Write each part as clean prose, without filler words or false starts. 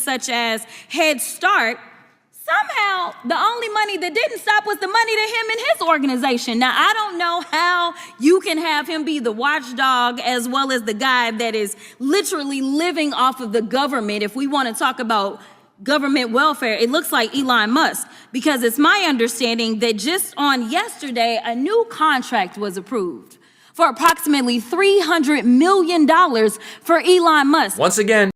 things such as Head Start, somehow the only money that didn't stop was the money to him and his organization. Now, I don't know how you can have him be the watchdog as well as the guy that is literally living off of the government. If we want to talk about government welfare, it looks like Elon Musk, because it's my understanding that just on yesterday, a new contract was approved for approximately $300 million for Elon Musk. Once again,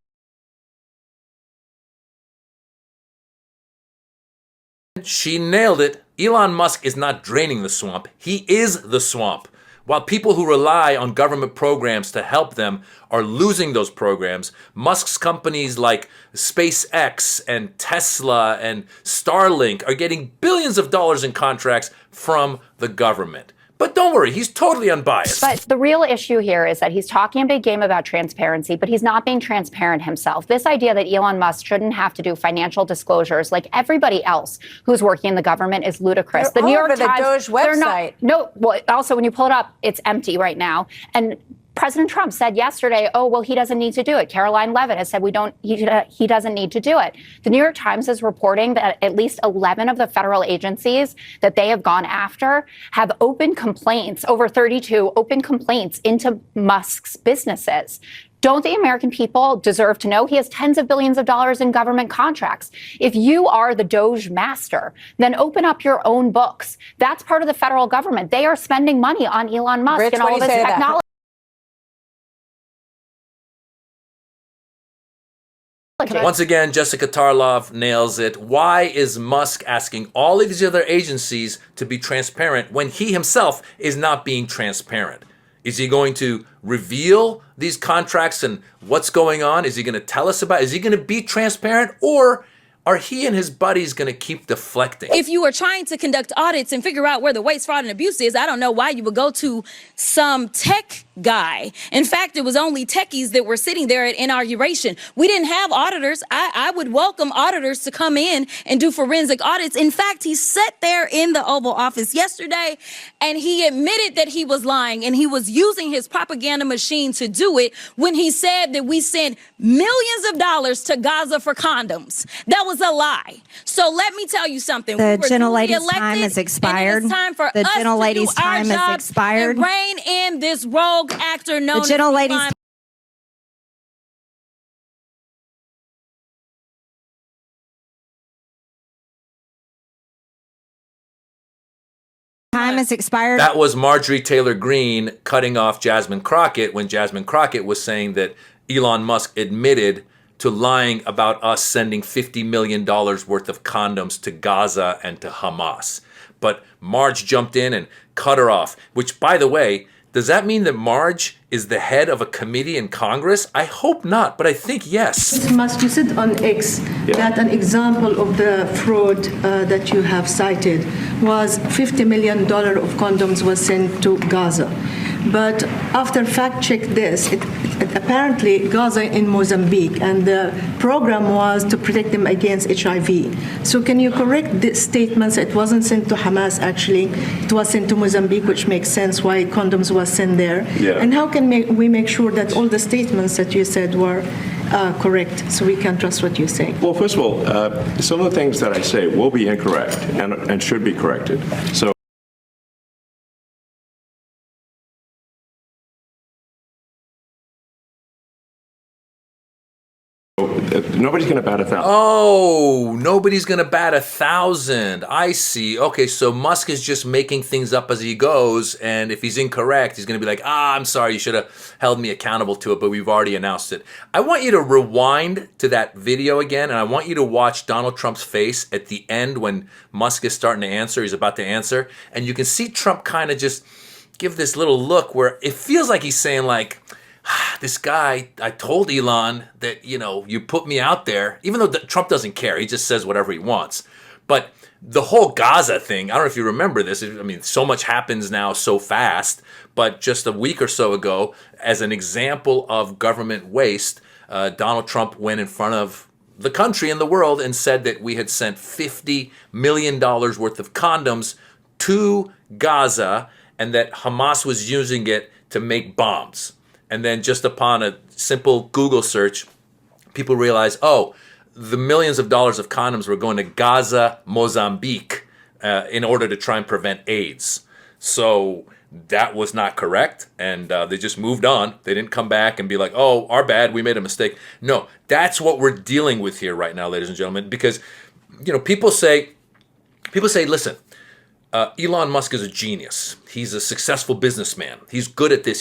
she nailed it. Elon Musk is not draining the swamp. He is the swamp. While people who rely on government programs to help them are losing those programs, Musk's companies like SpaceX and Tesla and Starlink are getting billions of dollars in contracts from the government. But don't worry, he's totally unbiased. But the real issue here is that he's talking a big game about transparency, but he's not being transparent himself. This idea that Elon Musk shouldn't have to do financial disclosures like everybody else who's working in the government is ludicrous. They're the New all York over Times, the Doge website. well, also when you pull it up, it's empty right now. And President Trump said yesterday, oh, well, he doesn't need to do it. Caroline Levitt has said he doesn't need to do it. The New York Times is reporting that at least 11 of the federal agencies that they have gone after have open complaints, over 32 open complaints into Musk's businesses. Don't the American people deserve to know? He has tens of billions of dollars in government contracts. If you are the Doge master, then open up your own books. That's part of the federal government. They are spending money on Elon Musk Rich, and all of his technology. Once again, Jessica Tarlov nails it. Why is Musk asking all of these other agencies to be transparent when he himself is not being transparent? Is he going to reveal these contracts and what's going on? Is he going to tell us about it? Is he going to be transparent, or are he and his buddies going to keep deflecting? If you are trying to conduct audits and figure out where the waste, fraud, and abuse is, I don't know why you would go to some tech guy. In fact, it was only techies that were sitting there at inauguration. We didn't have auditors. I would welcome auditors to come in and do forensic audits. In fact, he sat there in the Oval Office yesterday and he admitted that he was lying, and he was using his propaganda machine to do it when he said that we sent millions of dollars to Gaza for condoms. That was a lie. So let me tell you something. The gentlelady's time has expired. It is time for the us gentlelady's to do our time job has expired. and rein in this rogue actor known The gentlelady's as time has expired. That was Marjorie Taylor Greene cutting off Jasmine Crockett when Jasmine Crockett was saying that Elon Musk admitted to lying about us sending $50 million worth of condoms to Gaza and to Hamas. But Marge jumped in and cut her off, which, by the way, does that mean that Marge is the head of a committee in Congress? I hope not, but I think yes. Mr. Musk, you said on X that an example of the fraud that you have cited was $50 million of condoms was sent to Gaza. But after fact-check this, it apparently Gaza in Mozambique, and the program was to protect them against HIV. So can you correct the statements? It wasn't sent to Hamas, actually. It was sent to Mozambique, which makes sense why condoms was sent there. Yeah. And how can we make sure that all the statements that you said were correct, so we can trust what you say? Well, first of all, some of the things that I say will be incorrect and should be corrected. So nobody's going to bat 1,000. Oh, nobody's going to bat 1,000. I see. Okay, so Musk is just making things up as he goes, and if he's incorrect, he's going to be like, I'm sorry, you should have held me accountable to it, but we've already announced it. I want you to rewind to that video again, and I want you to watch Donald Trump's face at the end when Musk is starting to answer. He's about to answer, and you can see Trump kind of just give this little look where it feels like he's saying like, this guy, I told Elon that, you put me out there, even though Trump doesn't care. He just says whatever he wants. But the whole Gaza thing, I don't know if you remember this. I mean, so much happens now so fast. But just a week or so ago, as an example of government waste, Donald Trump went in front of the country and the world and said that we had sent $50 million worth of condoms to Gaza and that Hamas was using it to make bombs. And then just upon a simple Google search, people realize, the millions of dollars of condoms were going to Gaza, Mozambique, in order to try and prevent AIDS. So that was not correct, and they just moved on. They didn't come back and be like, oh, our bad, we made a mistake. No, that's what we're dealing with here right now, ladies and gentlemen, because people say, listen, Elon Musk is a genius. He's a successful businessman. He's good at this.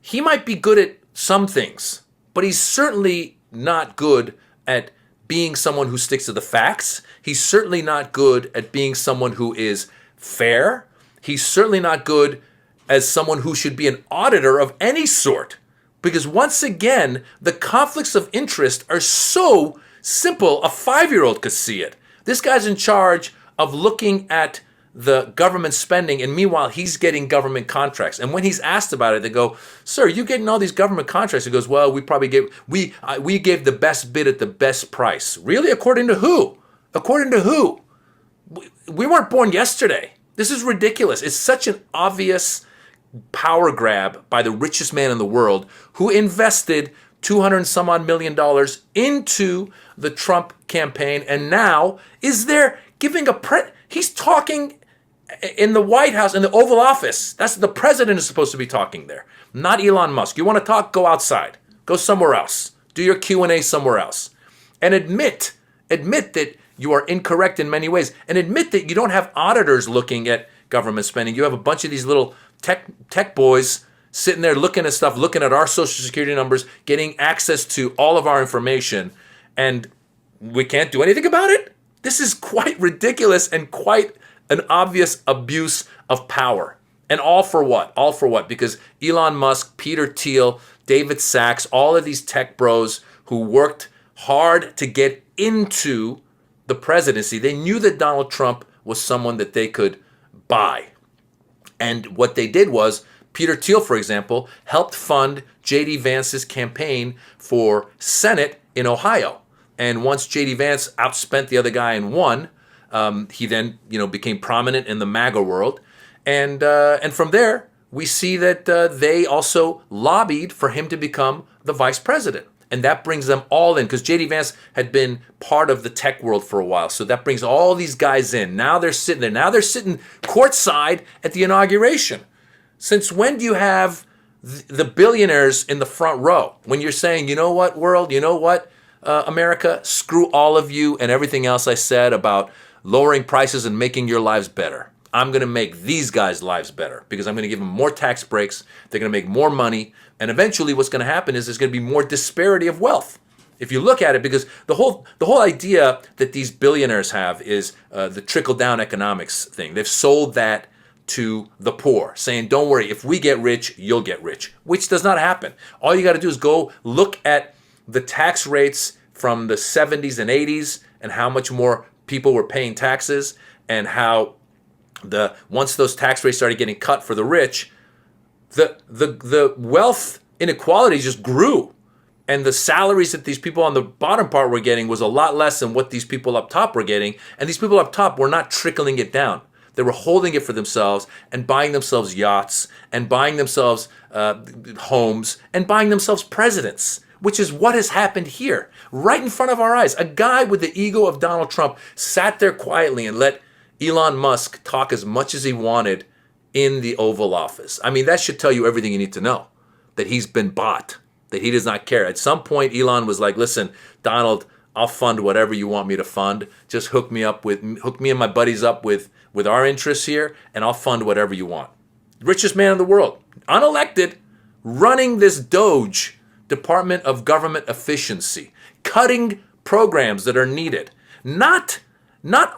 He might be good at some things, but he's certainly not good at being someone who sticks to the facts. He's certainly not good at being someone who is fair. He's certainly not good as someone who should be an auditor of any sort. Because once again, the conflicts of interest are so simple, a 5-year-old could see it. This guy's in charge of looking at the government spending, and meanwhile, he's getting government contracts. And when he's asked about it, they go, sir, you're getting all these government contracts. He goes, well, we gave the best bid at the best price. Really? According to who? According to who? We weren't born yesterday. This is ridiculous. It's such an obvious power grab by the richest man in the world who invested $200 and some odd million into the Trump campaign, and now is there giving he's talking in the White House, in the Oval Office. That's the president is supposed to be talking there, not Elon Musk. You want to talk? Go outside. Go somewhere else. Do your Q&A somewhere else. And admit that you are incorrect in many ways. And admit that you don't have auditors looking at government spending. You have a bunch of these little tech boys sitting there looking at stuff, looking at our social security numbers, getting access to all of our information, and we can't do anything about it? This is quite ridiculous and quite an obvious abuse of power. And all for what? All for what? Because Elon Musk, Peter Thiel, David Sachs, all of these tech bros who worked hard to get into the presidency, they knew that Donald Trump was someone that they could buy. And what they did was, Peter Thiel, for example, helped fund J.D. Vance's campaign for Senate in Ohio. And once J.D. Vance outspent the other guy and won, he then became prominent in the MAGA world. And from there, we see that they also lobbied for him to become the vice president. And that brings them all in, because J.D. Vance had been part of the tech world for a while. So that brings all these guys in. Now they're sitting there. Now they're sitting courtside at the inauguration. Since when do you have the billionaires in the front row? When you're saying, you know what, world, you know what, America, screw all of you and everything else I said about lowering prices and making your lives better. I'm going to make these guys' lives better because I'm going to give them more tax breaks. They're going to make more money. And eventually what's going to happen is there's going to be more disparity of wealth. If you look at it, because the whole idea that these billionaires have is the trickle-down economics thing. They've sold that to the poor, saying, don't worry, if we get rich, you'll get rich, which does not happen. All you got to do is go look at the tax rates from the 70s and 80s and how much more people were paying taxes, and how once those tax rates started getting cut for the rich, the wealth inequality just grew. And the salaries that these people on the bottom part were getting was a lot less than what these people up top were getting. And these people up top were not trickling it down. They were holding it for themselves and buying themselves yachts and buying themselves homes and buying themselves presidents, which is what has happened here, right in front of our eyes. A guy with the ego of Donald Trump sat there quietly and let Elon Musk talk as much as he wanted in the Oval Office. I mean, that should tell you everything you need to know, that he's been bought, that he does not care. At some point, Elon was like, listen, Donald, I'll fund whatever you want me to fund. Just hook me and my buddies up with our interests here, and I'll fund whatever you want. Richest man in the world, unelected, running this Doge, Department of Government Efficiency, cutting programs that are needed, not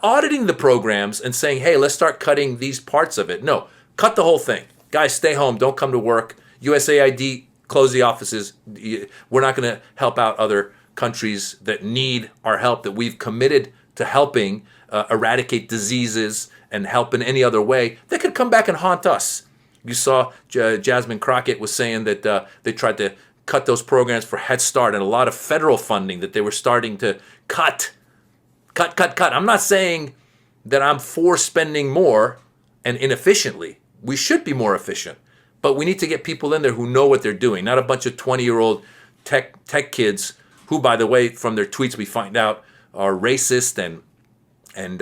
auditing the programs and saying, hey, let's start cutting these parts of it. No, cut the whole thing. Guys, stay home. Don't come to work. USAID, close the offices. We're not going to help out other countries that need our help, that we've committed to helping eradicate diseases and help in any other way. They could come back and haunt us. You saw Jasmine Crockett was saying that they tried to cut those programs for Head Start and a lot of federal funding that they were starting to cut. I'm not saying that I'm for spending more and inefficiently. We should be more efficient. But we need to get people in there who know what they're doing, not a bunch of 20-year-old tech kids who, by the way, from their tweets we find out are racist and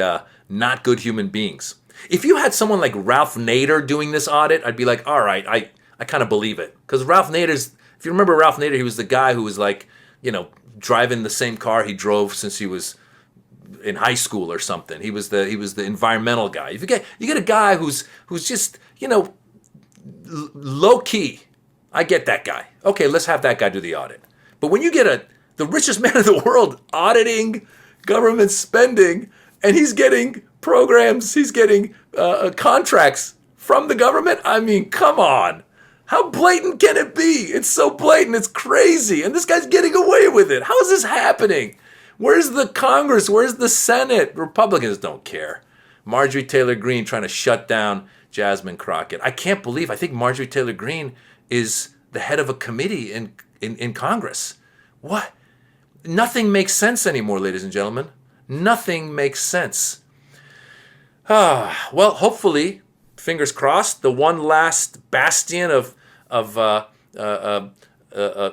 not good human beings. If you had someone like Ralph Nader doing this audit, I'd be like, all right, I kind of believe it. Because Ralph Nader's, if you remember Ralph Nader, he was the guy who was like, driving the same car he drove since he was in high school or something. He was the environmental guy. If you get a guy who's just, low key, I get that guy. Okay, let's have that guy do the audit. But when you get the richest man in the world auditing government spending, and he's getting programs, he's getting contracts from the government, I mean, come on. How blatant can it be? It's so blatant, it's crazy. And this guy's getting away with it. How is this happening? Where's the Congress? Where's the Senate? Republicans don't care. Marjorie Taylor Greene trying to shut down Jasmine Crockett. I think Marjorie Taylor Greene is the head of a committee in Congress. What? Nothing makes sense anymore, ladies and gentlemen. Nothing makes sense. Well, hopefully, fingers crossed, the one last bastion of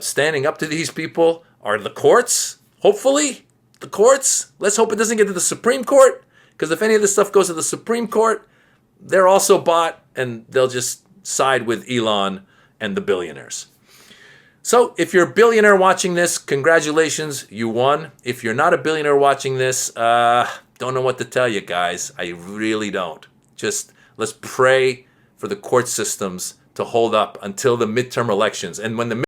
standing up to these people are the courts. Hopefully, the courts. Let's hope it doesn't get to the Supreme Court, because if any of this stuff goes to the Supreme Court, they're also bought, and they'll just side with Elon and the billionaires. So if you're a billionaire watching this, congratulations, you won. If you're not a billionaire watching this, don't know what to tell you guys. I really don't. Just let's pray for the court systems to hold up until the midterm elections. And when the